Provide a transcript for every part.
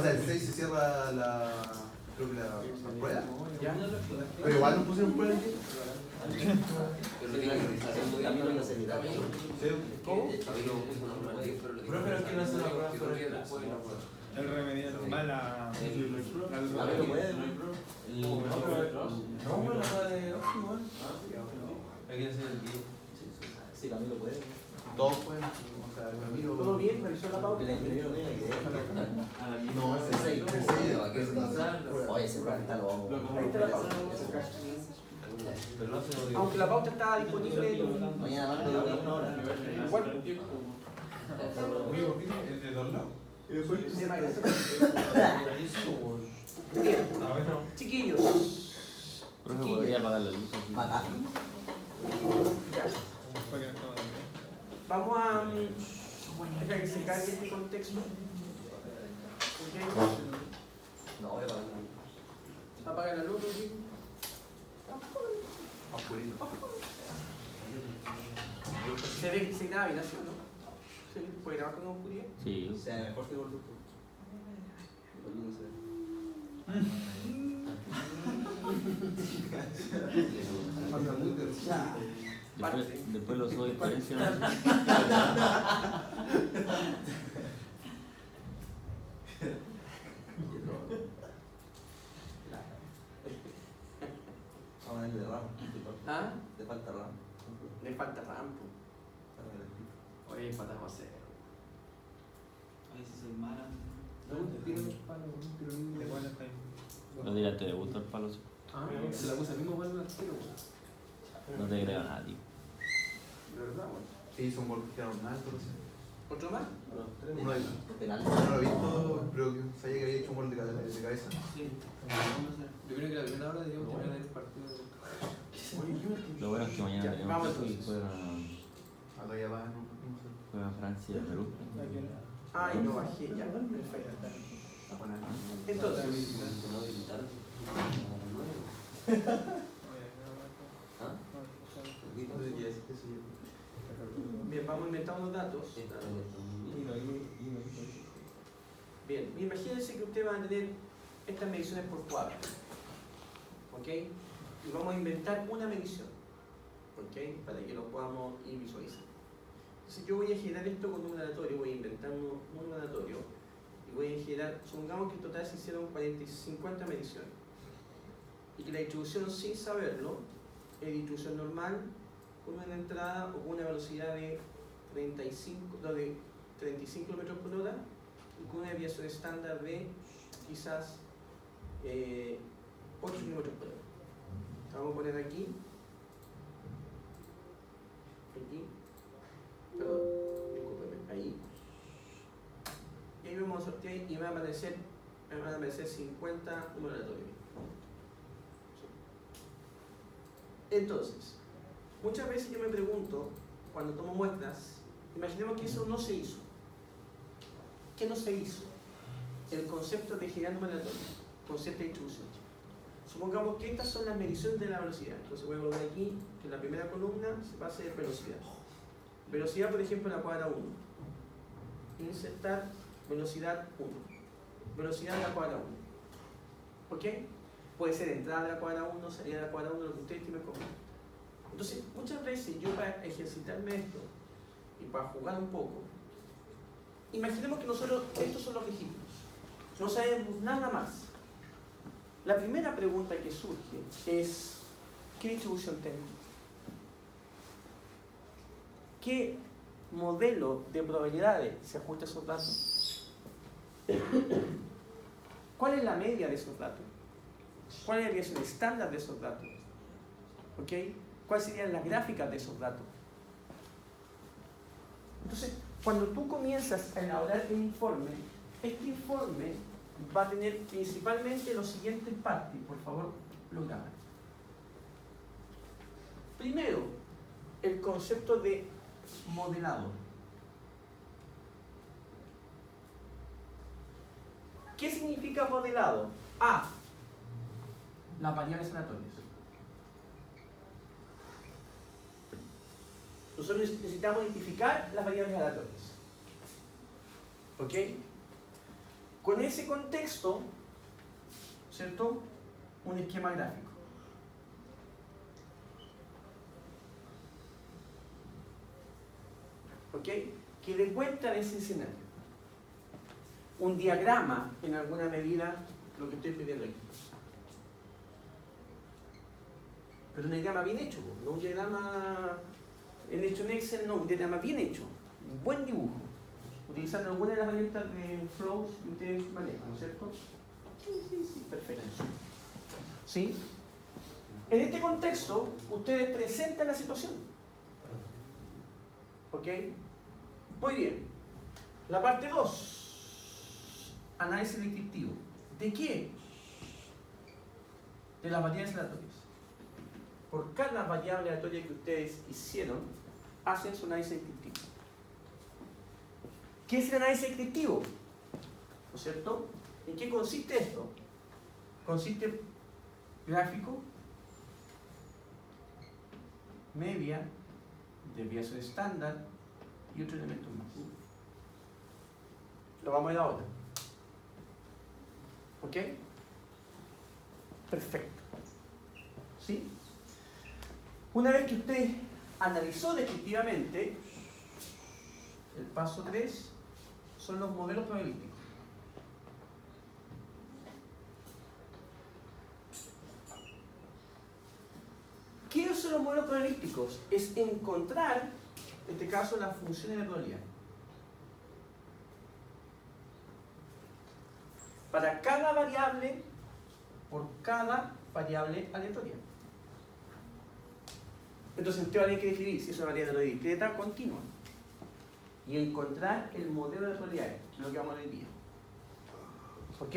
pasa el 6 se cierra la. Creo que la rueda. ¿Ya? Pero igual no pusieron prueba aquí. ¿Cómo? Pero es que no hace la prueba. El remedial mala. ¿Lo puede? No, pero la prueba de óptimo, hay que hacer el guía. Sí, Camilo puede. Todos pueden. O sea, Camilo. ¿Todo bien? ¿Revisó la pauta? No, ese 6. Oye, ese plan está loco. Ahí está la pauta. Aunque la pauta está disponible en... Mañana van a una hora. Bueno. ¿El de dos lados? Bien. Chiquillos. Podría apagar la luz. Vamos a dejar que se cargue este contexto. ¿Ok? No, voy a apagar la luz. Apaga la luz, ¿sí? Se ve que se graba bien, ¿sí o no? ¿Se puede grabar con oscuridad? Sí. O sea, mejor que Bluetooth. Después lo subo diferencia. Vamos a darle RAM. ¿Ah? Te falta RAM. Le falta rampo. Oye, falta José. Ahí sí soy mala. No dirás, ¿te gustó el palo? Ah, se la puse al mismo palo al tiro, No te creo nada, tío. de verdad, bueno. Sí, son goles que quedaron mal, entonces. ¿Otro más? Uno de Penal. no lo he visto, pero sabía que había hecho un gol de cabeza. Sí. Yo creo que la primera hora deberíamos terminar el partido. Lo bueno es que mañana Ya, tenemos vamos que entonces. A todavía va, no sé. juega Francia y Perú. Ay, no bajé, ya, perfecto. Entonces, bien, vamos a inventar unos datos. Bien, imagínense que ustedes van a tener estas mediciones por cuadro. ¿Ok? Y vamos a inventar una medición. ¿Ok? Para que lo podamos ir visualizando. Entonces yo voy a generar esto con un aleatorio, voy a inventar un aleatorio y voy a generar, supongamos que en total se hicieron 50 mediciones y que la distribución sin saberlo es distribución normal con una entrada o con una velocidad de 35 km por hora y con una desviación estándar de quizás 8 km por hora. Vamos a poner aquí, perdón, discúlpeme, ahí. Y ahí vamos a sortear y me van a aparecer 50 números aleatorios. Entonces, muchas veces yo me pregunto, cuando tomo muestras, imaginemos que eso no se hizo. ¿Qué no se hizo? El concepto de generar números aleatorios, concepto de distribución. Supongamos que estas son las mediciones de la velocidad. Entonces voy a volver aquí, que en la primera columna se va a hacer velocidad. Velocidad, por ejemplo, en la cuadra 1. Insertar velocidad 1. Velocidad en la cuadra 1. ¿Ok? Puede ser entrada de la cuadra 1, salida de la cuadra 1, lo que ustedes estimen como. Entonces, muchas veces yo para ejercitarme esto y para jugar un poco, imaginemos que nosotros, estos son los registros. No sabemos nada más. La primera pregunta que surge es, ¿qué distribución tengo? ¿Qué modelo de probabilidades se ajusta a esos datos? ¿Cuál es la media de esos datos? ¿Cuál es la desviación estándar de esos datos? ¿Ok? ¿Cuáles serían las gráficas de esos datos? Entonces, cuando tú comienzas a elaborar el informe, este informe va a tener principalmente los siguientes partes. Por favor, lo graban. Primero, el concepto de modelado. ¿Qué significa modelado? A. Las variables aleatorias. Nosotros necesitamos identificar las variables aleatorias. ¿Ok? con ese contexto, ¿cierto? Un esquema gráfico. ¿Ok? Que le cuentan ese escenario. Un diagrama, en alguna medida, lo que estoy pidiendo aquí. Pero un diagrama bien hecho, no un diagrama hecho en Excel, no, un diagrama bien hecho, un buen dibujo, utilizando alguna de las herramientas de flows que ustedes manejan, ¿no es cierto? Sí, perfecto. ¿Sí? En este contexto, ustedes presentan la situación. ¿Ok? Muy bien. La parte 2. Análisis descriptivo. ¿De qué? De las variables aleatorias. Por cada variable aleatoria que ustedes hicieron, hacen su análisis descriptivo. ¿Qué es el análisis descriptivo? ¿No es cierto? ¿En qué consiste esto? Consiste gráfico, media, desviación estándar y otros elementos más. Lo vamos a ver ahora. ¿Ok? Perfecto. ¿Sí? Una vez que usted analizó descriptivamente, el paso 3 son los modelos probabilísticos. ¿Qué son los modelos probabilísticos? Es encontrar, en este caso, las funciones de probabilidad. Para cada variable, por cada variable aleatoria. Entonces usted va a tener que definir si es una variable discreta o continua. Y encontrar el modelo de probabilidades, que es lo que vamos a ver hoy día. ¿Ok?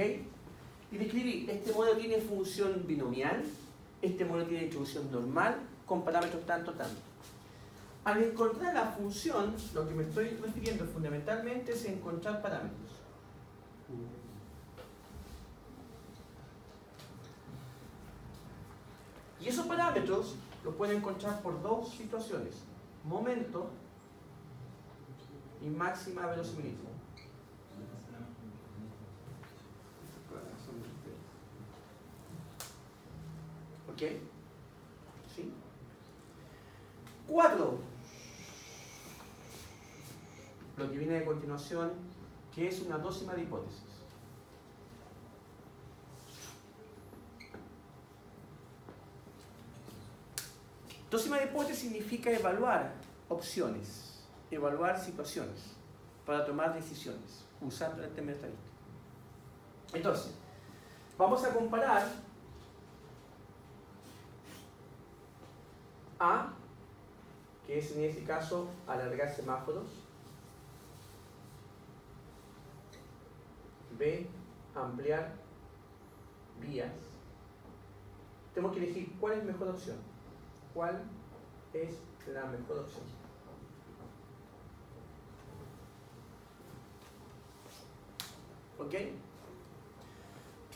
Y describir, este modelo tiene función binomial, este modelo tiene distribución normal, con parámetros tanto. Al encontrar la función, lo que me estoy refiriendo fundamentalmente es encontrar parámetros. Y esos parámetros los pueden encontrar por dos situaciones: momento y máxima verosimilitud. ¿Ok? ¿Sí? 4. Lo que viene a continuación, que es una dócima de hipótesis. Dócima de hipótesis significa evaluar opciones, evaluar situaciones para tomar decisiones, usando el tema estadístico. Entonces, vamos a comparar A, que es en este caso alargar semáforos, B, ampliar vías. Tenemos que elegir cuál es la mejor opción. ¿Cuál es la mejor opción? ¿Ok?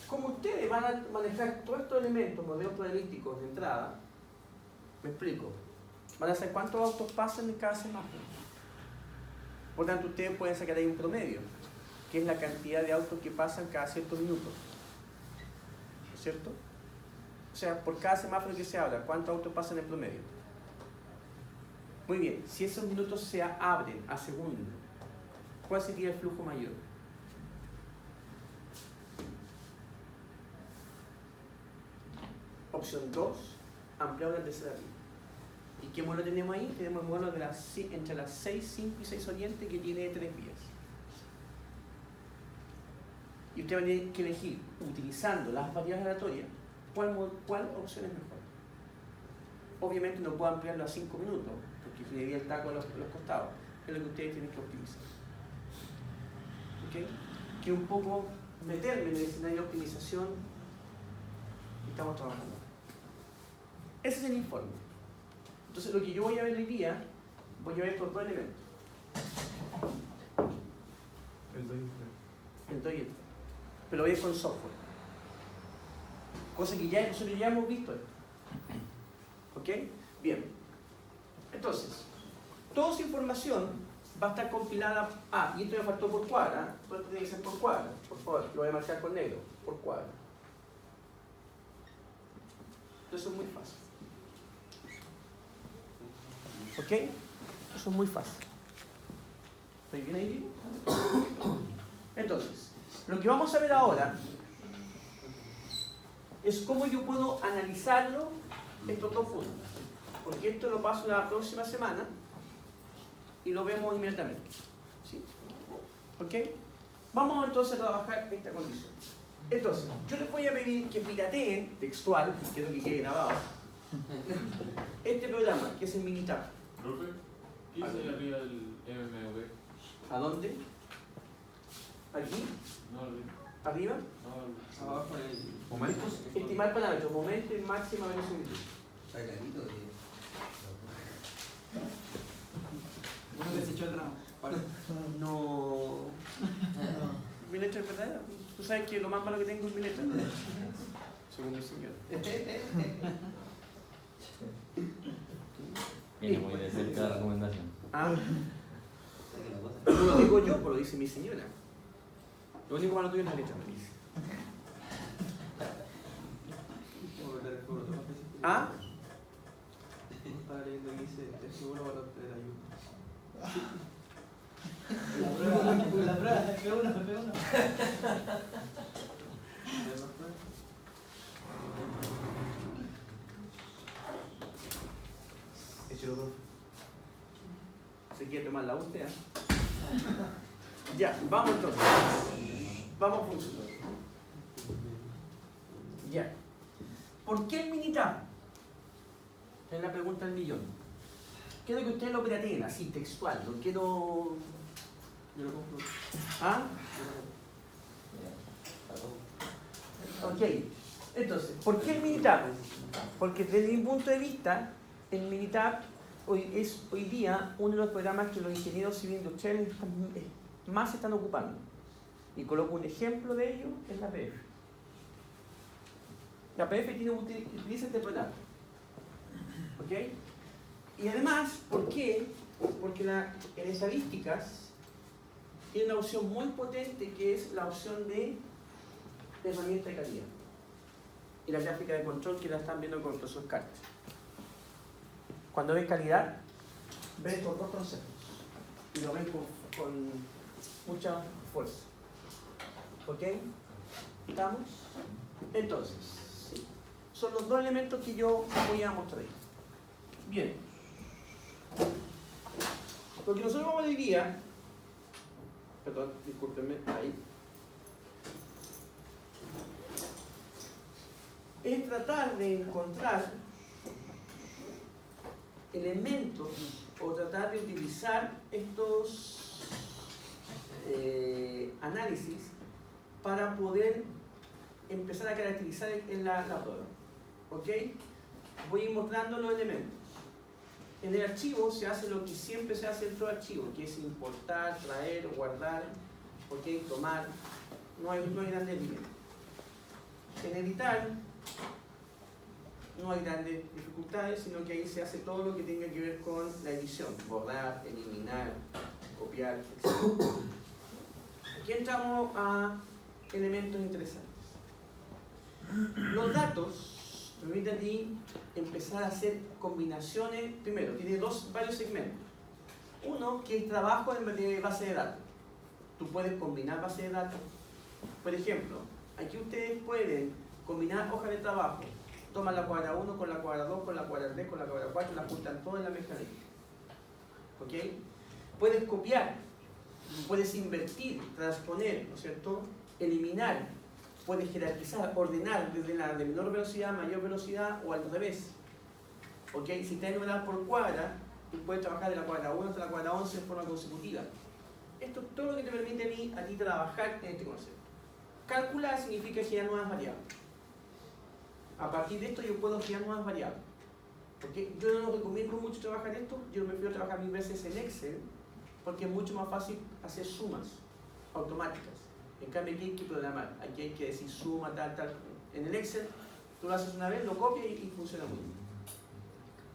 Como ustedes van a manejar todos estos elementos, modelos probabilísticos de entrada, me explico. Van a saber cuántos autos pasan en cada semáforo. Por tanto, ustedes pueden sacar ahí un promedio, que es la cantidad de autos que pasan cada ciertos minutos. ¿No es cierto? O sea, por cada semáforo que se habla, ¿cuántos autos pasan en promedio? Muy bien, si esos minutos se abren a segundo, ¿cuál sería el flujo mayor? Opción 2, ampliar la tercera vía. ¿Y qué modelo tenemos ahí? Tenemos el modelo de entre las 6, 5 y 6 oriente, que tiene 3 vías. Y usted va a tener que elegir, utilizando las variables aleatorias, ¿cuál opción es mejor? Obviamente no puedo ampliarlo a 5 minutos, porque generaría el taco a los costados. Es lo que ustedes tienen que optimizar. ¿Ok? Que un poco meterme en el escenario de optimización que estamos trabajando. Ese es el informe. Entonces lo que yo voy a ver hoy día, voy a ver por dos elementos. El doy. Pero voy a ir con software. Cosa que ya nosotros ya hemos visto. ¿Ok? Bien. Entonces, toda esa información va a estar compilada. Ah, y esto me faltó por cuadra. Todo esto tiene que ser por cuadra. Por favor, lo voy a marcar con negro. Por cuadra. Eso es muy fácil. ¿Ok? Eso es muy fácil. ¿Estoy bien ahí? Entonces, lo que vamos a ver ahora es cómo yo puedo analizarlo estos dos puntos. Porque esto lo paso la próxima semana y lo vemos inmediatamente. ¿Sí? ¿Ok? Vamos entonces a trabajar esta condición. Entonces, yo les voy a pedir que pirateen textual, que es lo que quede grabado, este programa, que es el Minitab. Profe, ¿qué dice ahí arriba del MMV? ¿A dónde? ¿Aquí? No, ¿Arriba? no, Abajo el. ¿Momentos? Estimar parámetro, momento y máxima velocidad. Está clarito. Uno que se echó el ramo. No. ¿Mi letra es verdadera? Tú sabes que lo más malo que tengo es mi letra. Según mi señor. Viene muy de cerca la recomendación. Ah. No lo digo yo, pero lo dice mi señora. Lo único malo tuyo es la letra, me dice. ¿Ah? Estaba leyendo que dice, es seguro para obtener ayuda. La prueba, me pegó una. Échalo todo. ¿Se quiere tomar la usted? Ya, vamos entonces. Vamos a funcionar. Ya. ¿Por qué el Minitab? Es la pregunta del millón. Quiero que ustedes lo pirateen así, textual. No quiero. Yo lo compro. ¿Ah? Ok. Entonces, ¿por qué el Minitab? Porque desde mi punto de vista, el Minitab es hoy día uno de los programas que los ingenieros civiles industriales más están ocupando. Y coloco un ejemplo de ello en la APF. La APF utiliza este programa. ¿Ok? Y además, ¿por qué? Porque en estadísticas tiene una opción muy potente que es la opción de herramienta de calidad. Y la gráfica de control que la están viendo con el profesor Carter. Cuando ven calidad, ven estos dos conceptos. Y lo ven con mucha fuerza. ¿Ok? ¿Estamos? Entonces, sí. Son los dos elementos que yo voy a mostrar. Bien. Lo que nosotros vamos a hoy día, perdón, discúlpenme, ahí, es tratar de encontrar elementos o tratar de utilizar estos análisis para poder empezar a caracterizar en la prueba. ¿Ok? Voy a ir mostrando los elementos. En el archivo se hace lo que siempre se hace dentro del archivo, que es importar, traer, guardar, ¿ok? Tomar. No hay grandes límites. En editar no hay grandes dificultades, sino que ahí se hace todo lo que tenga que ver con la edición. Borrar, eliminar, copiar, etc. Aquí entramos a elementos interesantes. Los datos permiten a ti empezar a hacer combinaciones. Primero, tiene varios segmentos. Uno, que es trabajo de base de datos. Tú puedes combinar base de datos. Por ejemplo, aquí ustedes pueden combinar hojas de trabajo. Toman la cuadra 1 con la cuadra 2, con la cuadra 3, con la cuadra 4, las juntan todas en la mecánica. ¿Ok? Puedes copiar, puedes invertir, transponer, ¿no es cierto? Eliminar, puedes jerarquizar, ordenar desde la de menor velocidad a mayor velocidad o al revés. ¿Ok? Si estás numerado por cuadra, tú puedes trabajar de la cuadra 1 hasta la cuadra 11 de forma consecutiva. Esto es todo lo que te permite a ti trabajar en este concepto. Calcular significa generar nuevas variables. A partir de esto yo puedo generar nuevas variables. Porque yo no recomiendo mucho trabajar esto, yo prefiero trabajar mil veces en Excel, porque es mucho más fácil hacer sumas automáticas. En cambio aquí hay que programar, aquí hay que decir suma, tal. En el Excel tú lo haces una vez, lo copias y funciona muy bien.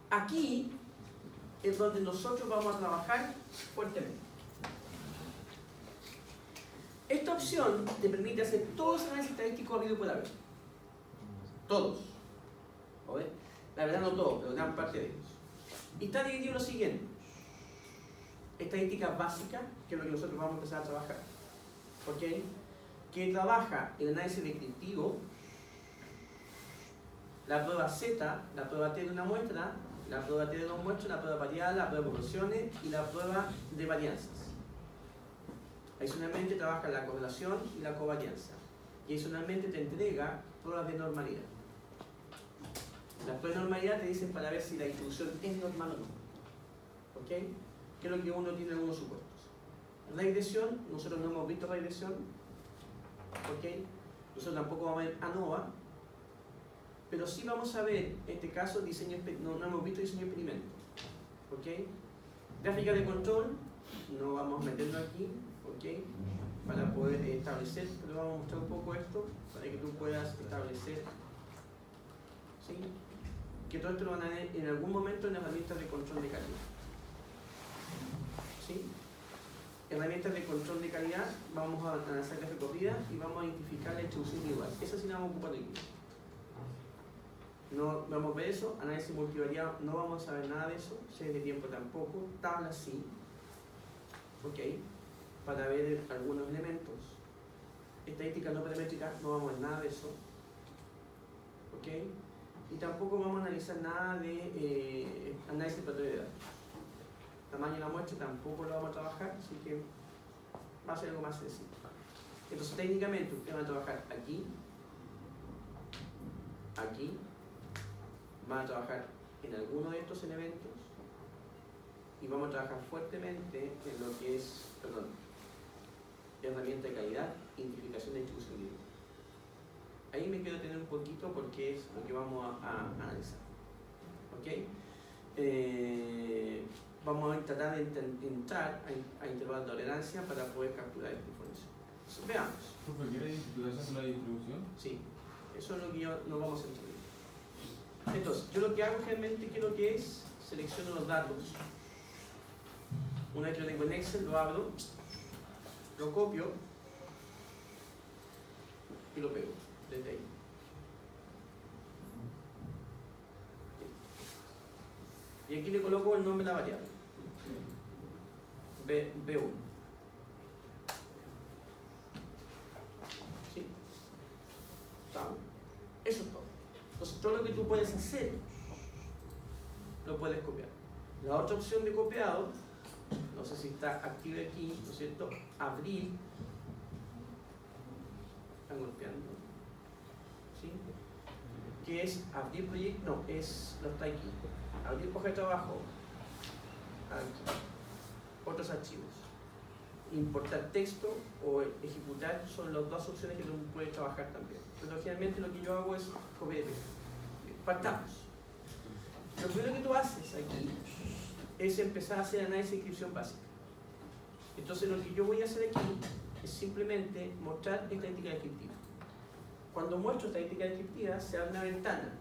Aquí es donde nosotros vamos a trabajar fuertemente. Esta opción te permite hacer todos los análisis estadísticos habido por haber. Todos. ¿Oye? La verdad no todos, pero gran parte de ellos. Y está dividido en lo siguiente. Estadística básica, que es lo que nosotros vamos a empezar a trabajar. ¿Ok? Que trabaja el análisis descriptivo, la prueba Z, la prueba T de una muestra, la prueba T de dos muestras, la prueba variada, la prueba de proporciones y la prueba de varianzas. Adicionalmente trabaja la correlación y la covarianza. Y adicionalmente te entrega pruebas de normalidad. Las pruebas de normalidad te dicen para ver si la distribución es normal o no. ¿Ok? Que es lo que uno tiene en algunos supuestos. Regresión, nosotros no hemos visto regresión. ¿Ok? Nosotros tampoco vamos a ver ANOVA. Pero sí vamos a ver, en este caso, diseño, no hemos visto diseño de experimento. ¿Ok? Gráfica de control, no vamos a meterlo aquí. ¿Ok? Para poder establecer, pero vamos a mostrar un poco esto para que tú puedas establecer, ¿sí? Que todo esto lo van a ver en algún momento en herramientas de control de calidad, ¿sí? Herramientas de control de calidad, vamos a hacer la recorrida y vamos a identificar la distribución individual. Esa sí la vamos a ocupar aquí. No vamos a ver eso, análisis multivariado, no vamos a ver nada de eso, series de tiempo tampoco, tablas sí, ¿ok? Para ver algunos elementos. Estadística no paramétrica, no vamos a ver nada de eso. ¿Ok? Y tampoco vamos a analizar nada de análisis de patrones de datos. Tamaño de la muestra tampoco lo vamos a trabajar, así que va a ser algo más sencillo. Entonces, técnicamente, ustedes van a trabajar aquí, aquí, van a trabajar en alguno de estos elementos y vamos a trabajar fuertemente en lo que es, herramienta de calidad, identificación de distribución individual. Ahí me quiero detener un poquito porque es lo que vamos a analizar. ¿Ok? Vamos a tratar de entrar a intervalos de tolerancia para poder capturar esta información. Entonces, veamos. ¿Profe, quiere identificación de la distribución? Sí, eso es lo que nos vamos a entender. Entonces, yo lo que hago generalmente, ¿qué es lo que es? Selecciono los datos. Una vez que lo tengo en Excel, lo abro, lo copio y lo pego desde ahí. Y aquí le coloco el nombre de la variable. B1. ¿Sí? ¿Estamos? Eso es todo. Entonces, todo lo que tú puedes hacer, lo puedes copiar. La otra opción de copiado, no sé si está activo aquí, ¿no es cierto? Abrir. Están golpeando. ¿Sí? ¿Qué es abrir proyecto? No, es lo está aquí. Abrir hoja de trabajo. Aquí. Otros archivos. Importar texto o ejecutar son las dos opciones que tú puedes trabajar también. Pero generalmente lo que yo hago es copiar. Partamos. Lo primero que tú haces aquí es empezar a hacer análisis de descripción básica. Entonces lo que yo voy a hacer aquí es simplemente mostrar estadística descriptiva. Cuando muestro estadística descriptiva se abre una ventana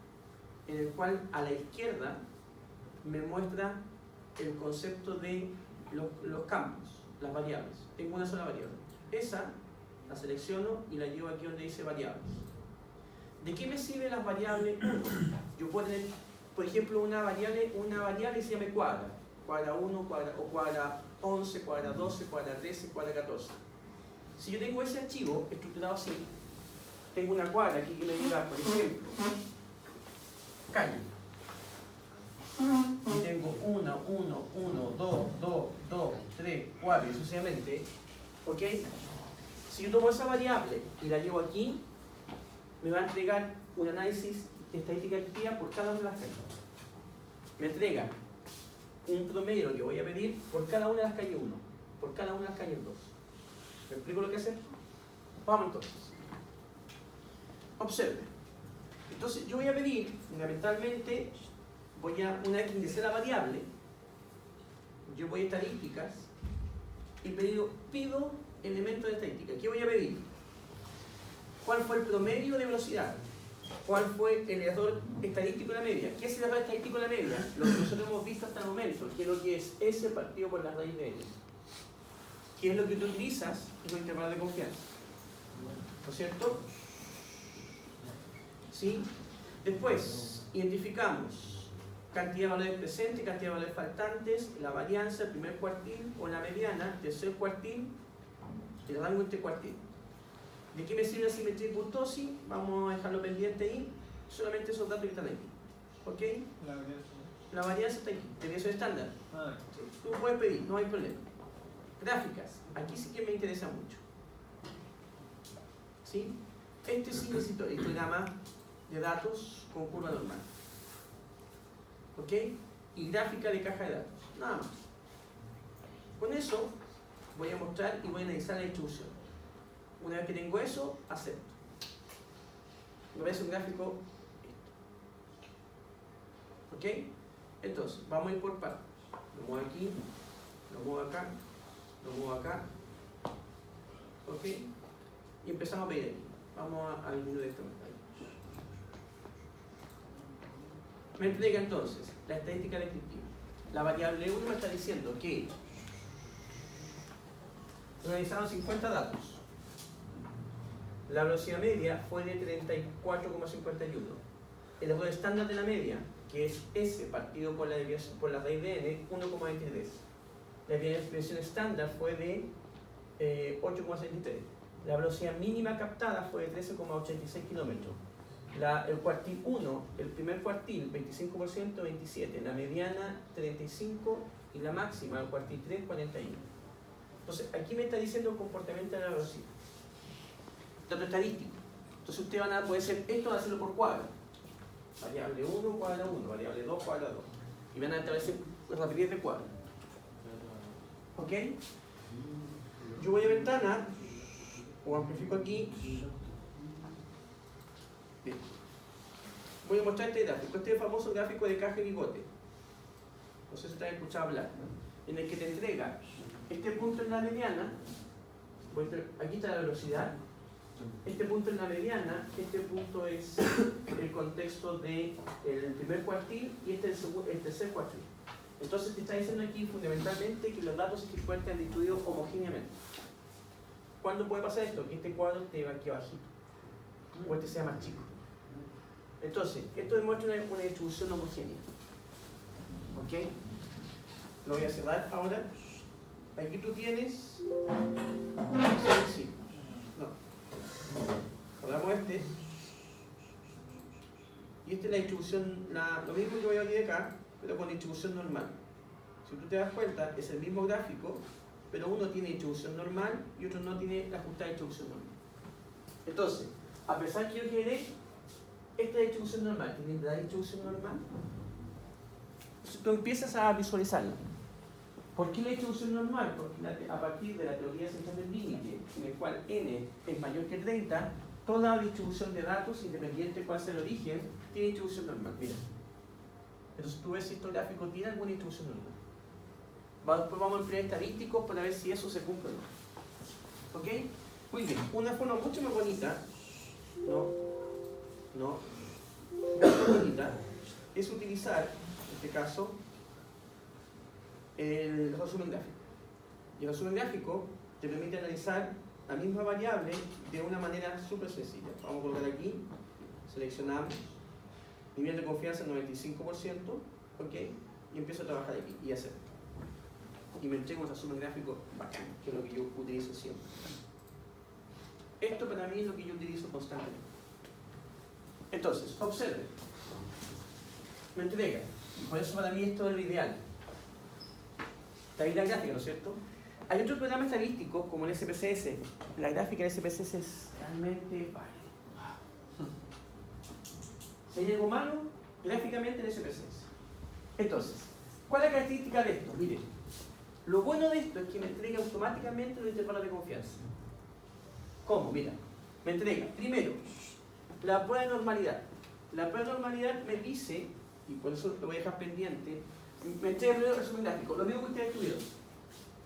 en el cual a la izquierda me muestra el concepto de los campos, las variables. Tengo una sola variable. Esa la selecciono y la llevo aquí donde dice variables. ¿De qué me sirven las variables? Yo puedo tener, por ejemplo, una variable que se llame cuadra. Cuadra 1, cuadra 11, cuadra 12, cuadra 13, cuadra 14. Si yo tengo ese archivo estructurado así, tengo una cuadra aquí que me diga, por ejemplo, calle. Y tengo 1, 1, 1, 2, 2, 2, 3, 4 y sucesivamente. ¿Ok? Si yo tomo esa variable y la llevo aquí, me va a entregar un análisis de estadística activa por cada una de las calles. Me entrega un promedio que voy a pedir por cada una de las calles 1, por cada una de las calles 2. ¿Me explico lo que hace? Vamos entonces. Observe. Entonces yo voy a pedir, fundamentalmente, una vez que ingresé la variable, yo voy a estadísticas y pido elementos de estadística. ¿Qué voy a pedir? ¿Cuál fue el promedio de velocidad? ¿Cuál fue el error estadístico de la media? ¿Qué es el error estadístico de la media? Lo que nosotros hemos visto hasta el momento, que es lo que es S partido por la raíz de N. ¿Qué es lo que tú utilizas? Es un intervalo de confianza. ¿No es cierto? ¿Sí? Después, identificamos cantidad de valores presentes, cantidad de valores faltantes, la varianza, el primer cuartil o la mediana, tercer cuartil, el rango entre cuartil. ¿De qué me sirve la simetría y kurtosis? Vamos a dejarlo pendiente ahí, solamente esos datos que están aquí. ¿Ok? La varianza está aquí, desviación estándar. Tú puedes pedir, no hay problema. Gráficas, aquí sí que me interesa mucho. ¿Sí? Este sí necesito histograma de datos con curva normal. ¿Ok? Y gráfica de caja de datos. Nada más. Con eso voy a mostrar y voy a analizar la distribución. Una vez que tengo eso, acepto. Me parece un gráfico. ¿Ok? Entonces, vamos a ir por partes. Lo muevo aquí, lo muevo acá, lo muevo acá. ¿Ok? Y empezamos a pedir aquí. Vamos a disminuir esto. Me entrega entonces la estadística descriptiva. La variable 1 me está diciendo que realizaron 50 datos. La velocidad media fue de 34,51. El error estándar de la media, que es S partido por la raíz de n, 1,23. La desviación estándar fue de 8,63. La velocidad mínima captada fue de 13,86 kilómetros. El cuartil 1, el primer cuartil, 25%, 27. La mediana, 35. Y la máxima, el cuartil 3, 41. Entonces, aquí me está diciendo el comportamiento de la velocidad. Dato estadístico. Entonces, ustedes van a poder hacer esto, van a hacerlo por cuadro. Variable 1, cuadra 1. Variable 2, cuadra 2. Y van a establecer rapidez de cuadro. ¿Ok? Yo voy a ventana, o amplifico aquí. Bien. Voy a mostrar este gráfico. Este es el famoso gráfico de caja y bigote. No sé si te has escuchado hablar. En el que te entrega este punto en la mediana. Aquí está la velocidad. Este punto en la mediana. Este punto es el contexto del primer cuartil y este es el tercer cuartil. Entonces te está diciendo aquí fundamentalmente que los datos se encuentran distribuidos homogéneamente. ¿Cuándo puede pasar esto? Que este cuadro esté aquí abajito o este sea más chico. Entonces, esto demuestra una distribución homogénea. ¿Ok? Lo voy a cerrar ahora. Aquí tú tienes... Sí. No. Hablamos este. Y esta es la distribución, lo mismo que voy a ver acá, pero con distribución normal. Si tú te das cuenta, es el mismo gráfico, pero uno tiene distribución normal y otro no tiene la justa distribución normal. Entonces, a pesar que yo generé esta distribución normal, ¿tiene la distribución normal? Entonces tú empiezas a visualizarla. ¿Por qué la distribución normal? Porque a partir de la teoría central del límite, en el cual n es mayor que 30, toda distribución de datos, independiente de cuál sea el origen, tiene distribución normal. Mira. Entonces tú ves si este gráfico tiene alguna distribución normal. Después vamos a emplear estadísticos para ver si eso se cumple o no. ¿Ok? Muy bien. Una forma mucho más bonita, muy bonita, es utilizar, en este caso, el resumen gráfico. Y el resumen gráfico te permite analizar la misma variable de una manera súper sencilla. Vamos a colocar aquí, seleccionamos, nivel de confianza 95%, ¿ok? Y empiezo a trabajar aquí y hacer. Y me entrego un resumen gráfico bacán, que es lo que yo utilizo siempre. Esto para mí es lo que yo utilizo constantemente. Entonces, observe. Me entrega. Por eso para mí esto es lo ideal. Estabilidad gráfica, ¿no es cierto? Hay otro programa estadístico como el SPSS. La gráfica del SPSS es realmente fácil. Si hay algo malo, gráficamente el SPSS. Entonces, ¿cuál es la característica de esto? Miren, lo bueno de esto es que me entrega automáticamente los intervalos de confianza. ¿Cómo? Mira, me entrega, primero, la prueba de normalidad. La prueba de normalidad me dice, y por eso lo voy a dejar pendiente, me entrega el resumen gráfico, lo mismo que ustedes tuvieron.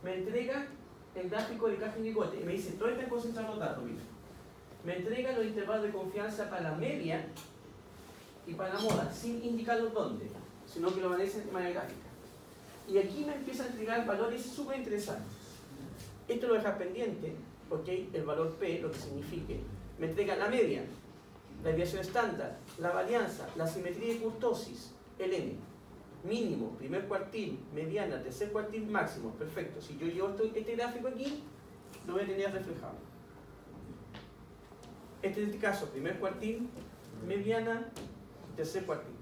Me entrega el gráfico de caja y bigote y me dice, todo está concentrado los datos, mira. Me entrega los intervalos de confianza para la media y para la moda, sin indicarlos dónde, sino que lo amanece de manera gráfica. Y aquí me empieza a entregar valores súper interesantes. Esto lo dejas pendiente, ¿ok? El valor P, lo que signifique. Me entrega la media, la desviación estándar, la varianza, la simetría de kurtosis, el N. Mínimo, primer cuartil, mediana, tercer cuartil, máximo. Perfecto. Si yo llevo este gráfico aquí, lo voy a tener reflejado. Este es el caso, primer cuartil, mediana, tercer cuartil.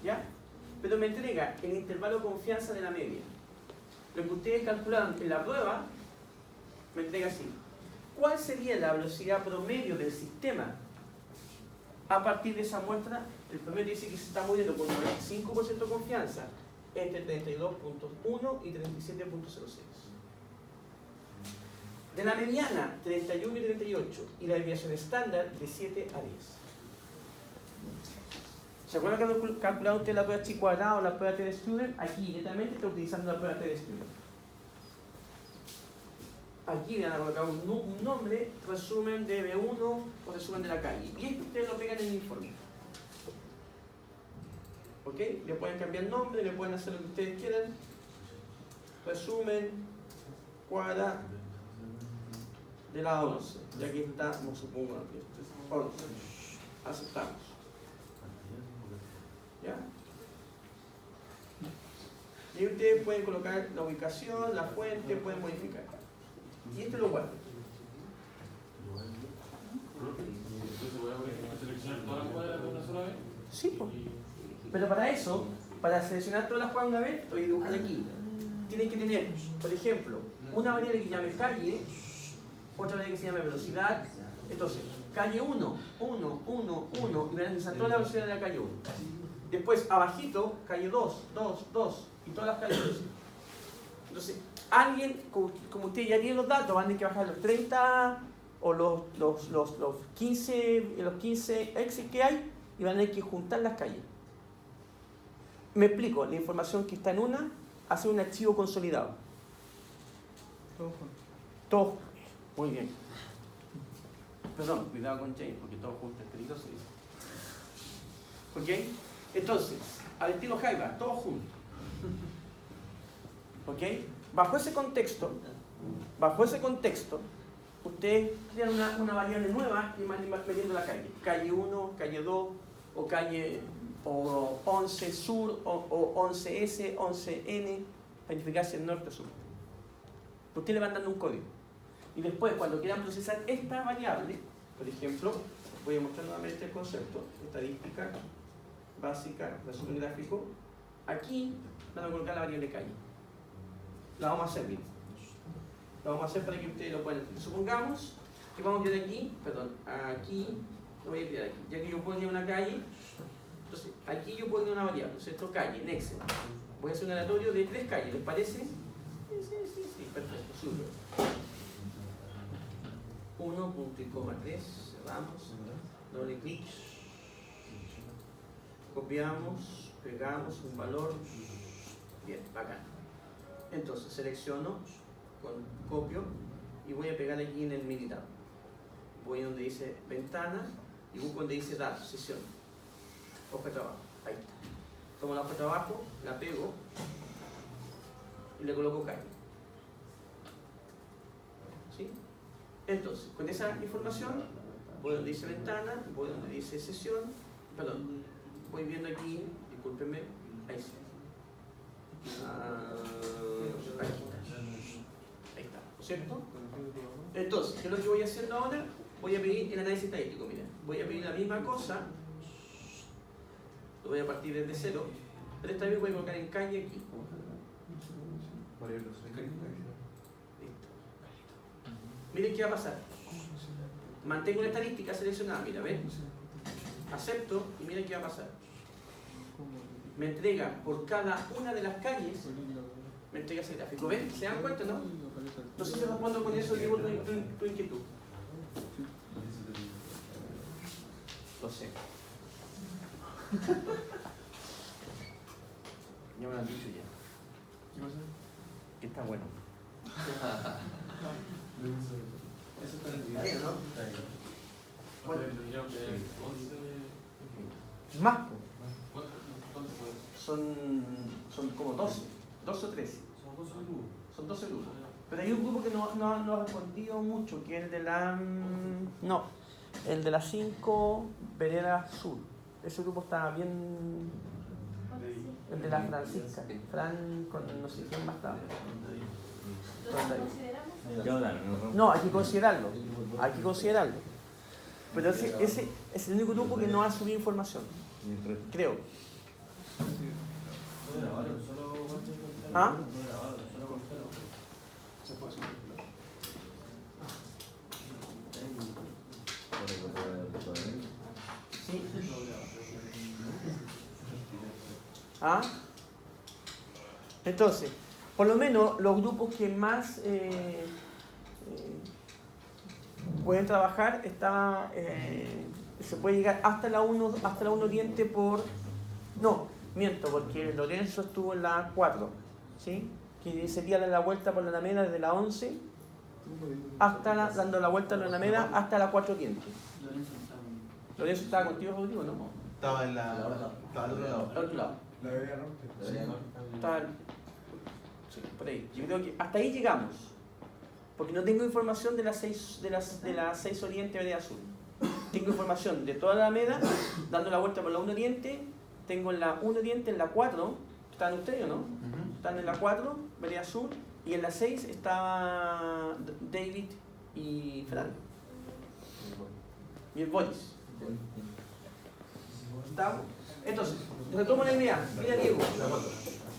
¿Ya? Pero me entrega el intervalo de confianza de la media. Lo que ustedes calcularon en la prueba, me entrega así. ¿Cuál sería la velocidad promedio del sistema a partir de esa muestra? El promedio dice que se está moviendo con 95% de confianza entre 32.1 y 37.06. De la mediana, 31 y 38, y la desviación estándar de 7 a 10. ¿Se acuerdan que cuando calcularon ustedes la prueba chi cuadrado o la prueba T de Student? Aquí directamente está utilizando la prueba T de Student. Aquí le van a colocar un nombre, resumen de B1 o resumen de la calle. Y esto ustedes lo pegan en el informe. ¿Ok? Le pueden cambiar el nombre, le pueden hacer lo que ustedes quieran. Resumen, cuadra de la 11. Y aquí estamos, supongo que esto es 11. Aceptamos. ¿Ya? Y ustedes pueden colocar la ubicación, la fuente, pueden modificar. Y esto lo guardo. Entonces voy a seleccionar todas las cuadras de una sola vez. Sí, pues. Pero para eso, para seleccionar todas las cuadras una vez, estoy dibujando aquí. Tienes que tener, por ejemplo, una variable que llame calle, otra variable que se llame velocidad. Entonces, calle 1, 1, 1, 1, y van a analizar toda la velocidad de la calle 1. Después, abajito, calle 2, 2, 2, y todas las calles 2. Entonces, alguien, como usted ya tiene los datos, van a tener que bajar los 30 o los 15 exits que hay y van a tener que juntar las calles. Me explico, la información que está en una hace un archivo consolidado. Todo. Muy bien. Perdón, cuidado con James, porque todo junto es peligroso. ¿Ok? Entonces, al estilo Jaiba, todo junto. ¿Ok? Bajo ese contexto, ustedes crean una variable nueva y van metiendo la calle. Calle 1, calle 2, o calle 11 sur, o 11S, 11N, para identificar si es norte o sur. Ustedes le van dando un código. Y después, cuando quieran procesar esta variable, por ejemplo, voy a mostrar nuevamente el concepto, estadística básica, resumen gráfico. Aquí van a colocar la variable calle. La vamos a hacer bien. Lo vamos a hacer para que ustedes lo puedan entender. Supongamos que vamos a crear aquí, perdón, aquí, lo voy a crear aquí. Ya que yo puedo crear una calle, entonces aquí yo puedo crear una variable, ¿cierto? Calle, en Excel. Voy a hacer un aleatorio de 3 calles, ¿les parece? Sí, perfecto, súper. 1, punto y coma 3, cerramos, doble clic, copiamos, pegamos un valor, bien, bacán. Entonces selecciono, copio y voy a pegar aquí en el militar. Voy donde dice ventana y busco donde dice datos, sesión, hoja de trabajo, ahí está. Tomo la hoja de trabajo, la pego y le coloco calle. ¿Sí? Entonces, con esa información, voy donde dice ventana, voy donde dice sesión, perdón, voy viendo aquí, discúlpenme, ahí sí. Ahí está, ¿cierto? Entonces, ¿qué es lo que voy haciendo ahora? Voy a pedir el análisis estadístico, miren. Voy a pedir la misma cosa, lo voy a partir desde cero, pero esta vez voy a colocar en calle aquí. Listo. Miren qué va a pasar. Mantengo una estadística seleccionada, mira, ¿ven? Acepto y miren qué va a pasar. Me entrega por cada una de las calles, me entrega ese gráfico. ¿Ven? ¿Se dan cuenta, no? No sé si respondo con eso, digo tu inquietud. Lo sé. Ya me lo han dicho ya. Que está bueno. Eso está Está bien, ¿no? Bueno, Más. ¿cuánto fue? Son como 12. 12 o 13. Son 2 segundos. Son 12 grupos. Pero hay un grupo que no ha respondido mucho, que es el de la... No, el de las 5 Vereda Sur. Ese grupo está bien... El de la Francisca. Fran con no sé quién más estaba. No, hay que considerarlo. Hay que considerarlo. Pero ese es el único grupo que no ha subido información. Creo. ¿Ah? Sí. ¿Ah? Entonces, por lo menos los grupos que más pueden trabajar se puede llegar hasta la 1 Oriente por... No, miento, porque Lorenzo estuvo en la 4, ¿sí? Que sería la vuelta por la Alameda desde la 11 hasta dando la vuelta a la Alameda hasta la 4 Oriente. ¿Lorenzo estaba contigo, Rodrigo, no? Estaba al otro lado. Al otro lado. La Vereda Norte. Estaba sí, por ahí. Yo creo que hasta ahí llegamos. Porque no tengo información de las 6 Oriente Vereda Sur. Tengo información de toda la Alameda, dando la vuelta por la 1 Oriente. Tengo en la 1 Oriente, en la 4, ¿están ustedes o no? Están en la 4, Vereda Sur, y en la 6 está David y Fran. Y el Boris. ¿Estamos? Entonces, retomo la idea. Mira, Diego.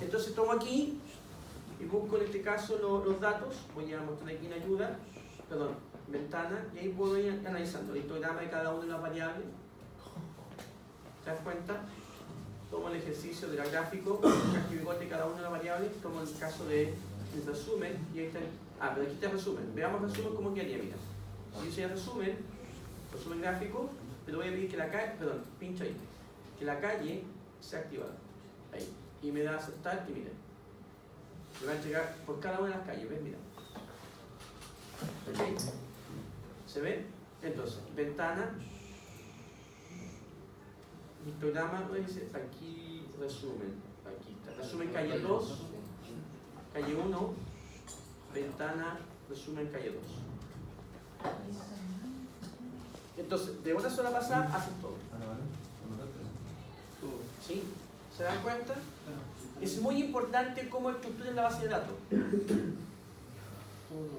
Entonces tomo aquí y busco en este caso los datos. Voy a mostrar aquí en ayuda, perdón, ventana, y ahí puedo ir analizando el histograma de cada una de las variables. ¿Te das cuenta? Tomo el ejercicio del gráfico, de cada una de las variables, tomo el caso del resumen, y ahí está. Pero aquí está el resumen. Veamos el resumen cómo quedaría, mira. Si yo hice resumen gráfico, pero voy a pedir que la calle, perdón, pincho ahí, que la calle sea activada. Ahí. Y me da a aceptar y mira. Me va a entregar por cada una de las calles, ¿ves? Mira. ¿Ok? ¿Se ve? Entonces, ventana. Histograma, ¿no dice? Aquí resumen. Aquí está. Resumen calle 2, calle 1, ventana, resumen calle 2. Entonces, de una sola pasada haces todo. ¿Sí? ¿Se dan cuenta? Es muy importante cómo estructuran la base de datos.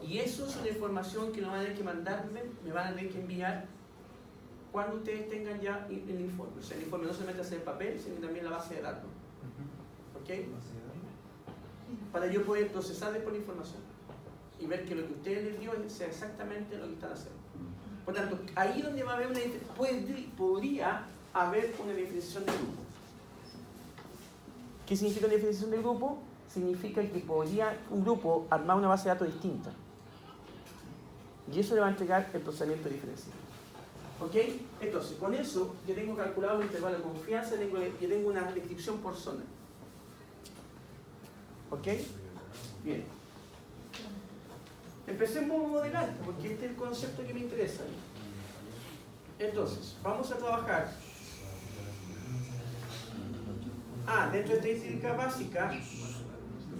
Y eso es una información que no van a tener que mandarme, me van a tener que enviar cuando ustedes tengan ya el informe. O sea, el informe no solamente hace el papel, sino también la base de datos. ¿Ok? Para yo poder procesar después la información y ver que lo que ustedes les dio sea exactamente lo que están haciendo. Por tanto, ahí donde va a haber podría haber una diferenciación de grupo. ¿Qué significa una diferenciación de grupo? Significa que podría un grupo armar una base de datos distinta. Y eso le va a entregar el procesamiento diferencial. ¿Ok? Entonces, con eso yo tengo calculado el intervalo de confianza, yo tengo una descripción por zona. ¿Ok? Bien. Empecemos a modelar, porque este es el concepto que me interesa. Entonces, vamos a trabajar. Dentro de estadística básica,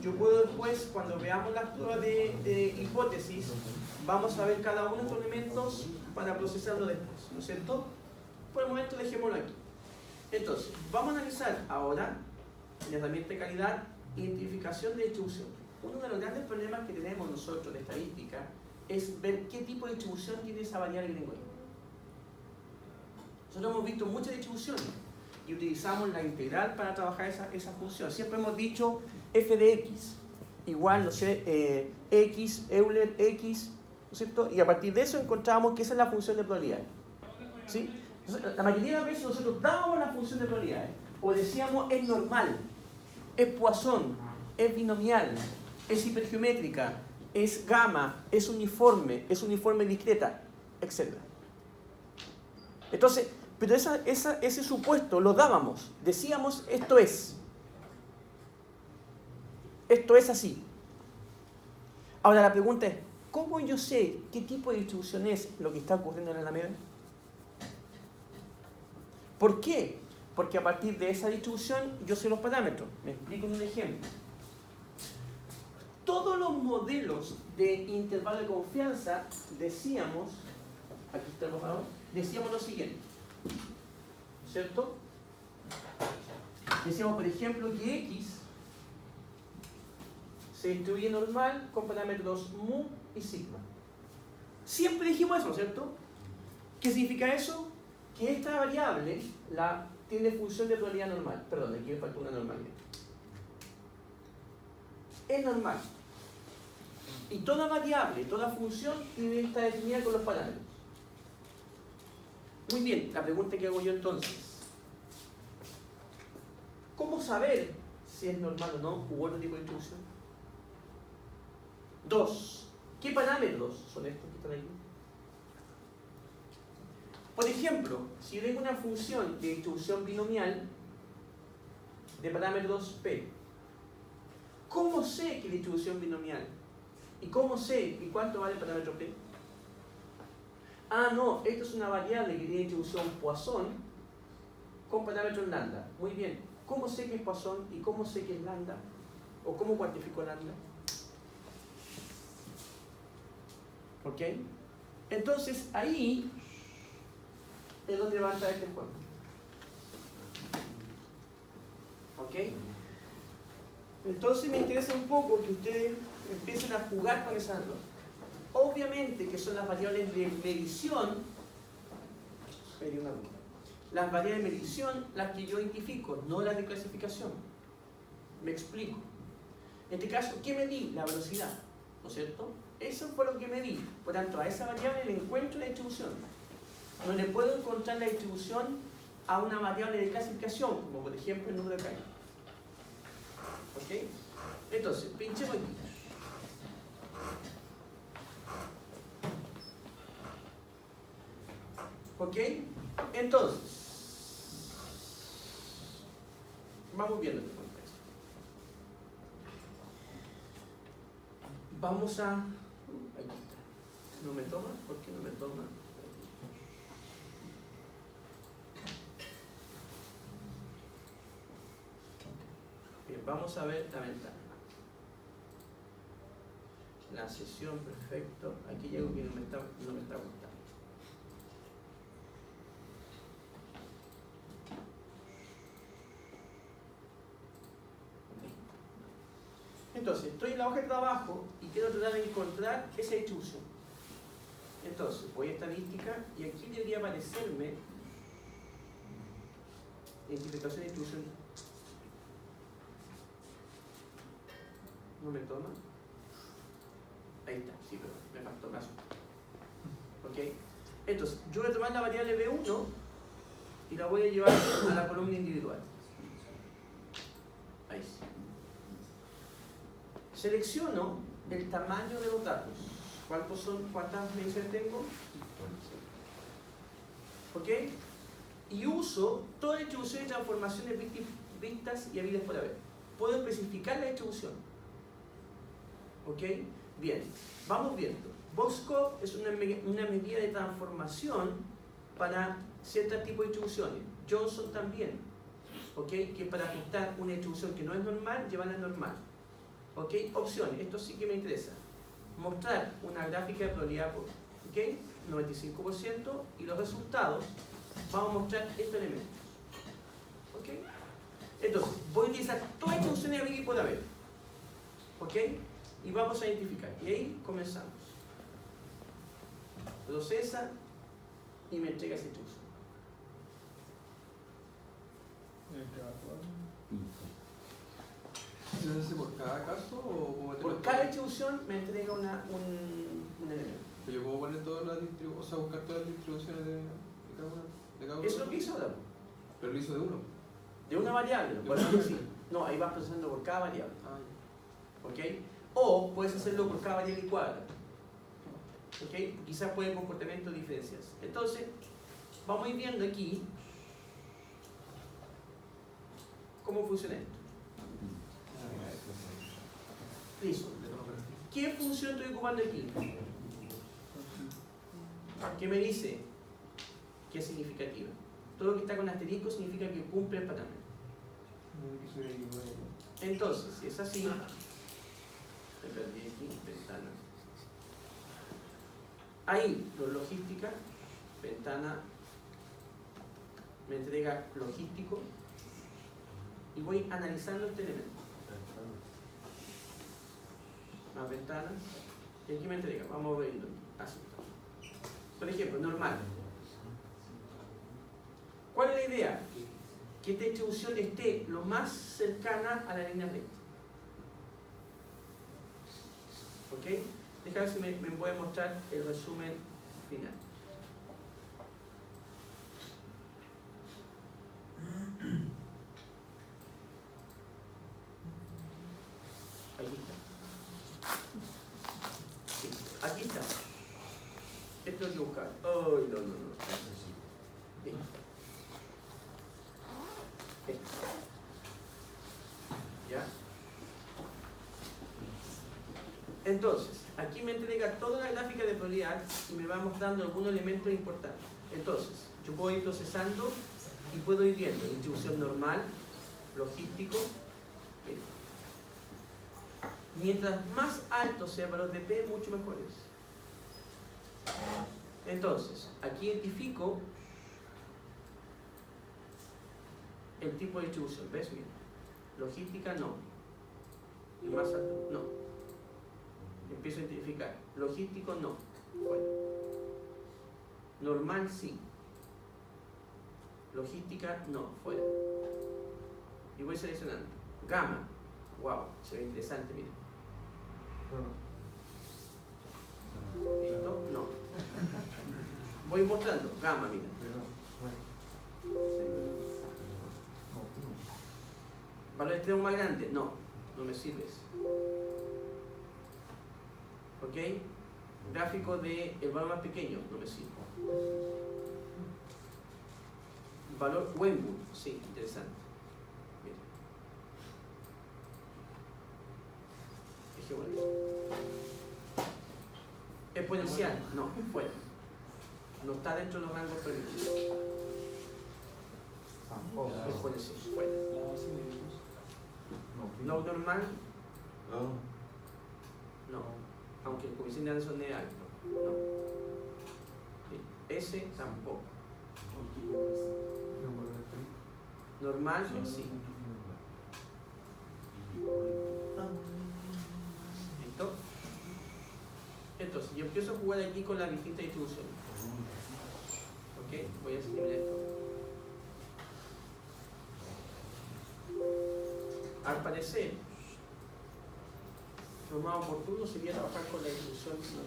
yo puedo después, cuando veamos las pruebas de hipótesis, vamos a ver cada uno de estos elementos para procesarlo después, ¿no es cierto? Por el momento dejémoslo aquí. Entonces, vamos a analizar ahora, en la herramienta de calidad, identificación de distribución. Uno de los grandes problemas que tenemos nosotros de estadística es ver qué tipo de distribución tiene esa variable que tengo ahí. Nosotros hemos visto muchas distribuciones y utilizamos la integral para trabajar esa función. Siempre hemos dicho f de x igual, no sé, x, Euler, x, ¿no es cierto? Y a partir de eso encontramos que esa es la función de probabilidad. ¿Sí? Entonces, la mayoría de las veces nosotros dábamos la función de probabilidad o decíamos es normal, es Poisson, es binomial, es hipergeométrica, es gamma, es uniforme discreta, etc. Entonces, pero ese supuesto lo dábamos, decíamos esto es así. Ahora la pregunta es, ¿cómo yo sé qué tipo de distribución es lo que está ocurriendo en la Alameda? ¿Por qué? Porque a partir de esa distribución yo sé los parámetros. Me explico en un ejemplo. todos los modelos de intervalo de confianza decíamos, aquí está el borrador, decíamos lo siguiente, ¿cierto? Decíamos, por ejemplo, que X se distribuye normal con parámetros mu y sigma. Siempre dijimos eso, ¿cierto? ¿Qué significa eso? Que esta variable tiene función de probabilidad normal. Perdón, aquí me falta una normalidad. Es normal. Y toda variable, toda función tiene que estar definida con los parámetros. Muy bien, la pregunta que hago yo entonces. ¿Cómo saber si es normal o no u otro tipo de distribución? 2. ¿Qué parámetros son estos que están aquí? Por ejemplo, si yo tengo una función de distribución binomial de parámetros P, ¿cómo sé que es distribución binomial? ¿Y cómo sé y cuánto vale el parámetro P? Ah, no, esto es una variable que tiene distribución Poisson con parámetros lambda. Muy bien, ¿cómo sé que es Poisson y cómo sé que es lambda? ¿O cómo cuantifico lambda? ¿Ok? Entonces, ahí es donde va a entrar este juego. ¿Ok? Entonces me interesa un poco que ustedes empiecen a jugar con esas dos. Obviamente que son las variables de medición, las variables de medición las que yo identifico, no las de clasificación. Me explico. En este caso, ¿qué medí? La velocidad, ¿no es cierto? Eso fue lo que medí. Por tanto, a esa variable le encuentro la distribución. No le puedo encontrar la distribución a una variable de clasificación, como por ejemplo el número de caídas. ¿Ok? Entonces, pinchemos aquí. ¿Ok? Entonces, vamos viendo qué cuenta esto. Vamos a... Aquí está. ¿No me toma? ¿Por qué no me toma? Bien, vamos a ver la ventana. La sesión, perfecto. Aquí hay algo que no me está gustando. Entonces, estoy en la hoja de trabajo y quiero tratar de encontrar esa distribución. Entonces, voy a estadística y aquí debería aparecerme identificación de distribución. ¿No me toma? Ahí está, sí, pero me faltó caso. ¿Ok? Entonces, yo voy a tomar la variable B1 y la voy a llevar a la columna individual. Ahí sí. Selecciono el tamaño de los datos. ¿Cuántas mediciones tengo? ¿Ok? Y uso toda la distribución de transformaciones vistas y habidas por haber. Puedo especificar la distribución. ¿Ok? Bien, vamos viendo. Boxco es una medida de transformación para ciertos tipos de distribuciones. Johnson también. ¿Ok? Que es para ajustar una distribución que no es normal, llevarla a normal. ¿Ok? Opciones, esto sí que me interesa. Mostrar una gráfica de probabilidad por, ¿ok? 95% y los resultados, vamos a mostrar estos elementos. ¿Ok? Entonces, voy a utilizar todas las distribuciones de haber y por haber. ¿Ok? Y vamos a identificar. Y ahí comenzamos. Procesa y me entrega esa distribución. ¿Se hace por cada caso o Por cada distribución me entrega un elemento. Yo puedo poner todas las distribuciones, o sea, buscar todas las distribuciones de cada uno. Eso es lo que hizo ahora. Pero lo hizo de uno. De una variable, por ejemplo, sí. No, ahí vas procesando por cada variable. Ah, ¿Ok? O puedes hacerlo por cada variable y cuadra. ¿Ok? Quizás puede comportamientos diferencias. Entonces, vamos a ir viendo aquí cómo funciona esto. Listo. ¿Qué función estoy ocupando aquí? ¿Qué me dice? Que es significativa. Todo lo que está con asterisco significa que cumple el parámetro. Entonces, si es así, aquí, ventana. Ahí, los logística, ventana, me entrega logístico y voy analizando este elemento. Más ventanas, y aquí me entrega, vamos viendo, así. Por ejemplo, normal. ¿Cuál es la idea? Que esta distribución esté lo más cercana a la línea recta. ¿Ok? Déjame ver si me puede mostrar el resumen final. Aquí está. Sí, aquí está. Esto hay que buscar. Oh, no. Bien. ¿Ya? Entonces, aquí me entrega toda la gráfica de probabilidad y me va mostrando algunos elementos importantes. Entonces, yo puedo ir procesando y puedo ir viendo distribución normal, logístico. Bien. Mientras más alto sea el valor de P, mucho mejor es. Entonces, aquí identifico el tipo de distribución. ¿Ves? Mira. Logística no. Y más alto no. Empiezo a identificar. Logístico no. Bueno. Normal sí. Logística no. Fuera. Y voy seleccionando. Gamma. Wow. Se ve interesante, mira. ¿Listo? No. Voy mostrando. Gamma, mira. ¿Valor extremo más grande? No, no me sirve eso. ¿Ok? Gráfico de el valor más pequeño, no me sirve. Valor Wenwood, sí, interesante. Mira. Dejémoslo ahí. Exponencial, no, fuera. No está dentro de los rangos permitidos. Exponencial, fuera. Log normal, no. Aunque el coeficiente de Anderson es alto, no. S tampoco. Normal, sí. ¿Listo? Entonces, yo empiezo a jugar aquí con las distintas distribuciones. ¿Ok? Voy a escribir esto. Al parecer, lo más oportuno sería trabajar con la distribución normal.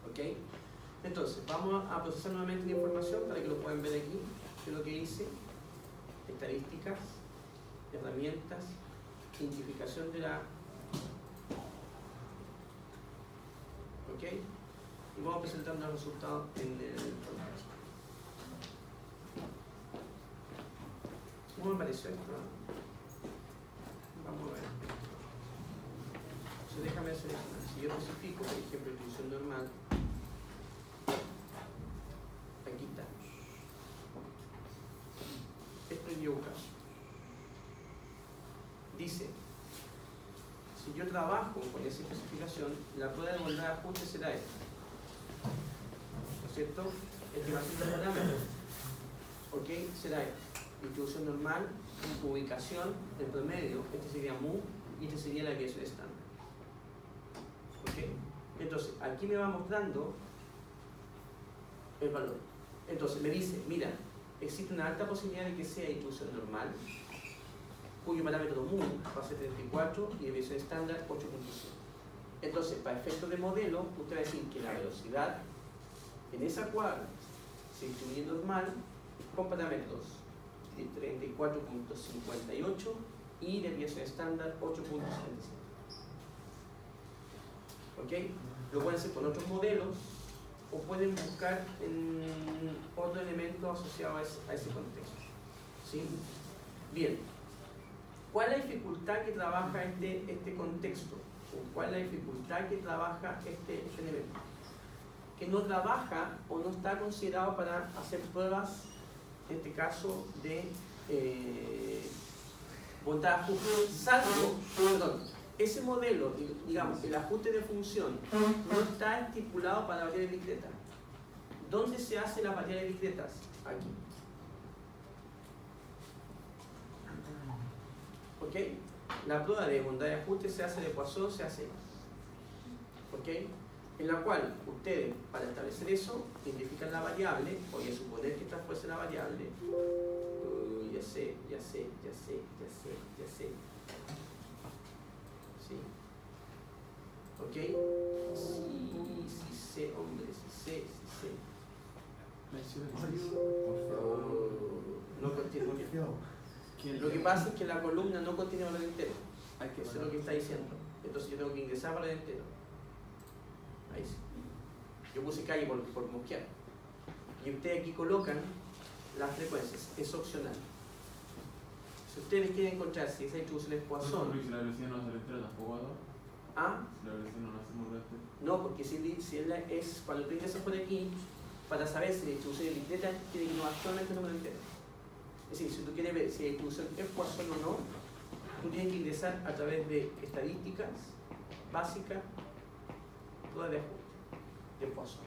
¿Ok? Entonces, vamos a procesar nuevamente la información para que lo puedan ver aquí. ¿Qué es lo que hice? Estadísticas, herramientas, identificación de la... ¿Ok? Y vamos a presentar los resultados en el programa. ¿Cómo me pareció esto? Vamos a ver. Entonces déjame seleccionar. Si yo especifico, por ejemplo, distribución normal, aquí está. Esto es equivocado. Dice, si yo trabajo con esa especificación, la prueba de igualdad de ajuste será esta. ¿No es cierto? Estimación de parámetros. ¿Ok? Será esta. Distribución normal, ubicación, el promedio, este sería mu y este sería la desviación estándar. ¿Ok? Entonces, aquí me va mostrando el valor. Entonces, me dice, mira, existe una alta posibilidad de que sea distribución normal, cuyo parámetro mu va a ser 34 y desviación estándar 8.5. Entonces, para efectos de modelo, usted va a decir que la velocidad en esa cuadra se distribuye normal con parámetros de 34.58 y desviación estándar 8.75. ¿Ok? Lo pueden hacer con otros modelos o pueden buscar en otro elemento asociado a ese contexto. ¿Sí? Bien. ¿Cuál es la dificultad que trabaja este contexto? ¿Cuál es la dificultad que trabaja este elemento? Que no trabaja o no está considerado para hacer pruebas, en este caso, de voluntad de ajuste, salvo, perdón, ese modelo, digamos, el ajuste de función no está estipulado para variables discretas. ¿Dónde se hacen las variables discretas? Aquí. ¿Ok? La prueba de bondad de ajuste se hace de Poisson, se hace. ¿Ok? En la cual ustedes, para establecer eso, identifican la variable, voy a suponer que esta fuese la variable. Ya sé. ¿Sí? ¿Ok? Sí sé, hombre, sí sé. No contiene muy bien. Lo que pasa es que la columna no contiene valor entero. Eso es lo que está diciendo. Entonces yo tengo que ingresar valor entero. Ahí sí. Yo puse calle por mosquear. Y ustedes aquí colocan las frecuencias. Es opcional. Si ustedes quieren encontrar si esa distribución es Poisson. Si la velocidad no hace entera tampoco, ¿no? ¿Ah? Si la velocidad no hace muy rápido. No, porque si es cuando tú ingresas por aquí, para saber si la distribución es discreta, tiene que no solamente el número entero. Es decir, si tú quieres ver si la distribución es Poisson o no, tú tienes que ingresar a través de estadísticas básicas, pruebas de ajuste de Poisson.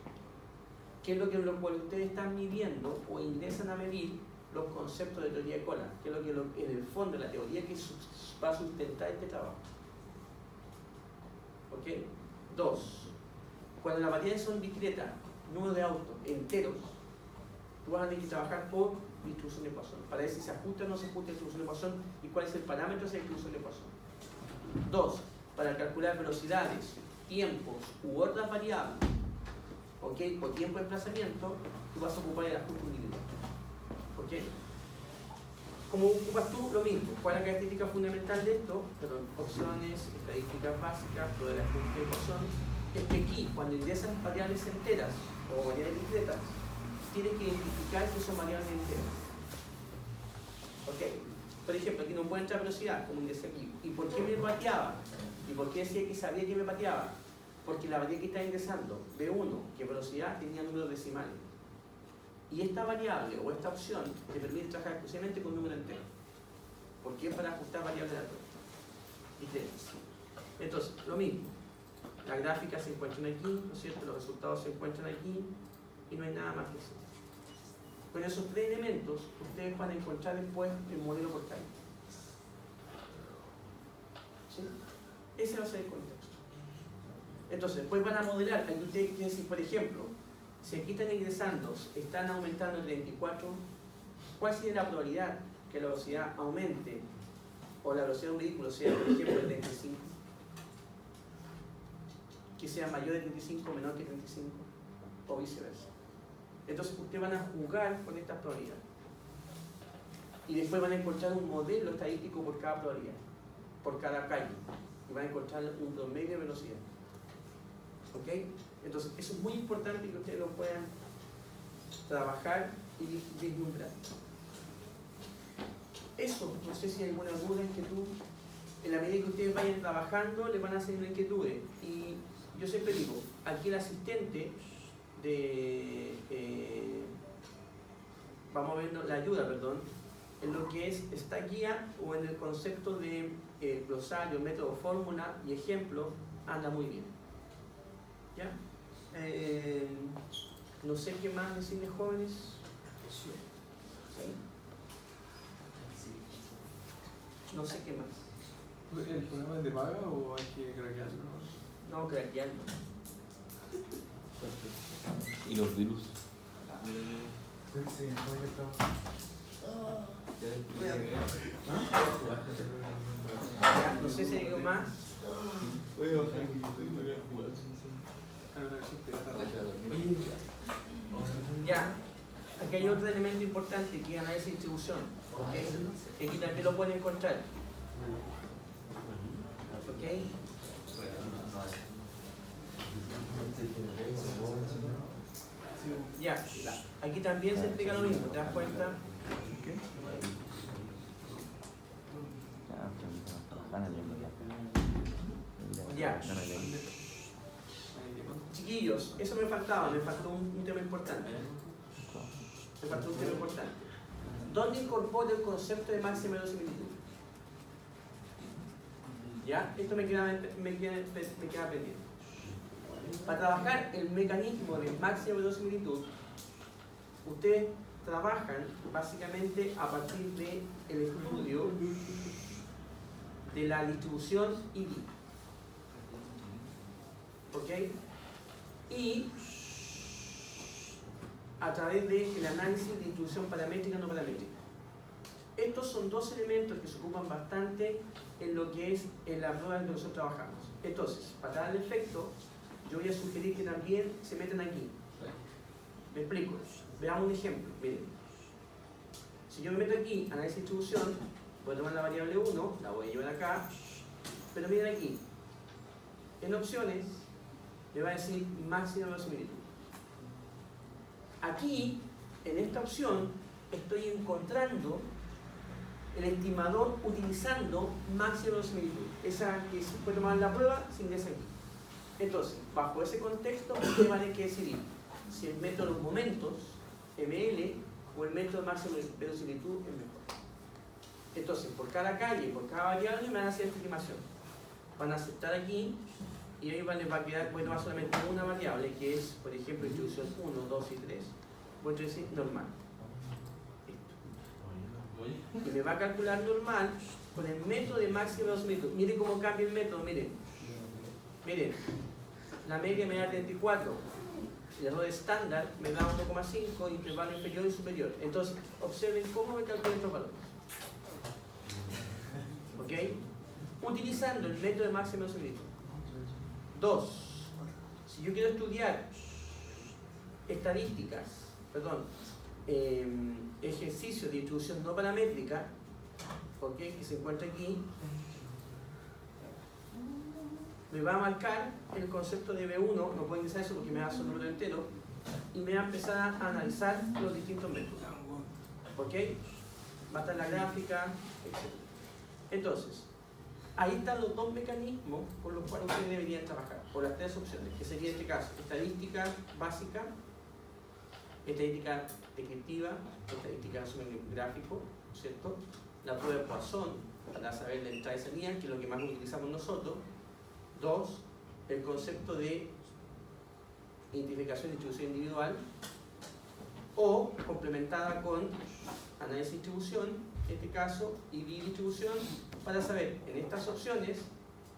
¿Qué es lo que ustedes están midiendo o ingresan a medir? Los conceptos de teoría de cola, que es lo que en el fondo la teoría que va a sustentar este trabajo. ¿Ok? 2. Cuando las variables son discretas, número de autos enteros, tú vas a tener que trabajar por distribución de Poisson, para ver si se ajusta o no se ajusta la distribución de Poisson y cuál es el parámetro de esa distribución de Poisson. 2. Para calcular velocidades, tiempos u otras variables, ¿ok? O tiempo de desplazamiento, tú vas a ocupar el ajuste individual. ¿Ok? ¿Cómo ocupas tú? Lo mismo. ¿Cuál es la característica fundamental de esto? Perdón, opciones, estadísticas básicas, todo el ajuste de Poisson. Es que aquí, cuando ingresas variables enteras o variables discretas, tienes que identificar que son variables enteras. ¿Ok? Por ejemplo, aquí no puede entrar velocidad, como ingresé aquí. ¿Y por qué me pateaba? ¿Y por qué decía que sabía que me pateaba? Porque la variable que está ingresando, B1, que velocidad, tenía números decimales. Y esta variable o esta opción te permite trabajar exclusivamente con un número entero. ¿Por qué? Para ajustar variables de datos diferentes. Entonces, lo mismo. Las gráficas se encuentran aquí, ¿no es cierto? Los resultados se encuentran aquí y no hay nada más que eso. Con esos 3 elementos, ustedes van a encontrar después el modelo por calle. ¿Sí? Ese va a ser el contexto. Entonces, después van a modelar. Aquí ustedes quieren decir, por ejemplo, si aquí están ingresando, están aumentando el 34, ¿cuál sería la probabilidad que la velocidad aumente o la velocidad de un vehículo sea, por ejemplo, el 35? Que sea mayor de 35 o menor que 35 o viceversa. Entonces ustedes van a jugar con estas probabilidades y después van a encontrar un modelo estadístico por cada probabilidad, por cada calle, y van a encontrar un promedio de velocidad. ¿Ok? Entonces eso es muy importante que ustedes lo puedan trabajar y vislumbrar. Eso, no sé si hay alguna duda, inquietud. En la medida que ustedes vayan trabajando, les van a hacer inquietudes. Y yo siempre digo, aquí el asistente de, vamos a ver la ayuda, perdón, en lo que es esta guía o en el concepto de glosario, método, fórmula y ejemplo, anda muy bien. ¿Ya? No sé qué más decirles, jóvenes. ¿Sí? No sé qué más. ¿El programa es de paga o hay que craquearlo? No, craquearlo. Y los virus. Ya, no sé si hay algo más. Ya, aquí hay otro elemento importante que es análisis de distribución. ¿Okay? Y aquí también lo pueden encontrar. ¿Ok? Ya, aquí también se explica lo mismo, ¿te das cuenta? Ya. Chiquillos, eso me faltaba, me faltó un tema importante. Me faltó un tema importante. ¿Dónde incorpora el concepto de máxima verosimilitud? ¿Ya? Esto me queda pendiente. Para trabajar el mecanismo de máxima verosimilitud, ustedes trabajan básicamente a partir del estudio de la distribución ID. ¿Ok? Y a través del análisis de distribución paramétrica y no paramétrica. Estos son dos elementos que se ocupan bastante en lo que es en la prueba en que nosotros trabajamos. Entonces, para dar el efecto, yo voy a sugerir que también se metan aquí. Me explico. Veamos un ejemplo. Miren. Si yo me meto aquí, análisis de distribución, voy a tomar la variable 1, la voy a llevar acá, pero miren aquí. En opciones, me va a decir máxima verosimilitud. Aquí, en esta opción, estoy encontrando el estimador utilizando máxima verosimilitud. Esa que se puede tomar en la prueba, se ingresa aquí. Entonces, bajo ese contexto, usted va a tener que decidir si el método de los momentos, ML, o el método de máxima verosimilitud es mejor. Entonces, por cada calle, por cada variable, me van a hacer esta estimación. Van a aceptar aquí, y ahí les va a quedar, voy a tomar solamente una variable, que es, por ejemplo, distribución 1, 2 y 3. Voy a decir normal. Y me va a calcular normal con el método de máxima verosimilitud. Miren cómo cambia el método, miren. Miren, la media me da 34, el error estándar me da 1,5, intervalo inferior y superior. Entonces, observen cómo me calculan estos valores. ¿Ok? Utilizando el método de máxima verosimilitud. 2. Si yo quiero estudiar ejercicio de distribución no paramétrica, ¿okay? Que se encuentra aquí, me va a marcar el concepto de B1, no puedo ingresar eso porque me da solo un número entero, y me va a empezar a analizar los distintos métodos. ¿Ok? Va a estar la gráfica, etc. Entonces, ahí están los dos mecanismos con los cuales ustedes deberían trabajar, o las tres opciones, que sería en este caso estadística básica, estadística descriptiva, estadística de resumen gráfico, ¿cierto? La prueba de Poisson, para saber la entrada y salida, que es lo que más utilizamos nosotros. 2. El concepto de identificación y distribución individual, o complementada con análisis de distribución, en este caso, y distribución, para saber en estas opciones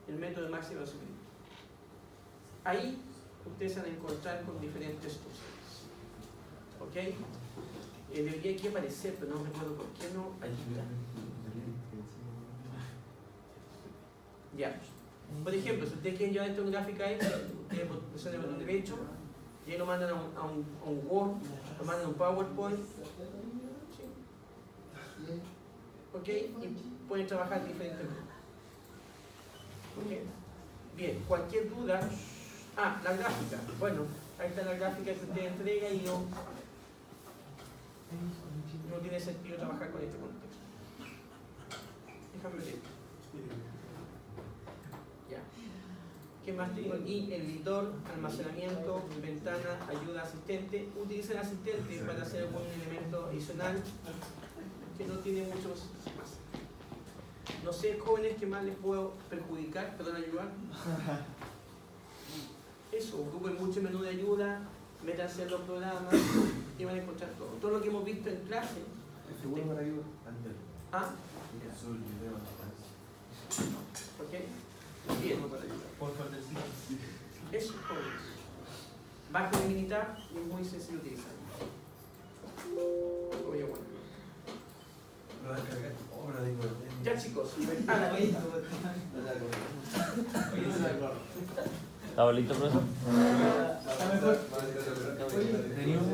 el método de máxima verosimilitud. Ahí ustedes se van a encontrar con diferentes opciones. ¿Ok? Debería aquí aparecer, pero no recuerdo por qué no. Ahí está. Ya. Por ejemplo, si ustedes quieren llevar esta gráfica ahí, ustedes presionan el botón derecho y ahí lo mandan a un Word, lo mandan a un PowerPoint. ¿Sí? ¿Ok? Y pueden trabajar diferentes grupos. ¿Ok? Bien, cualquier duda. Ah, la gráfica. Bueno, ahí está la gráfica que usted entrega y no tiene sentido trabajar con este contexto. Déjame ver. Ya. ¿Qué más tengo aquí? El editor, almacenamiento, ventana, ayuda, asistente. Utiliza el asistente para hacer algún elemento adicional que no tiene muchos más. No sé, jóvenes, ¿qué más les puedo perjudicar? Perdón, ayudar. Eso, ocupen mucho menú de ayuda, métanse en los programas y van a encontrar todo. Todo lo que hemos visto en clase. ¿Ah? ¿Ok? Bien. Eso, jóvenes. Bajo de militar y es muy sencillo utilizar. Oye, bueno. Ya, chicos. ¿Estaba listo, profesor? Tenía un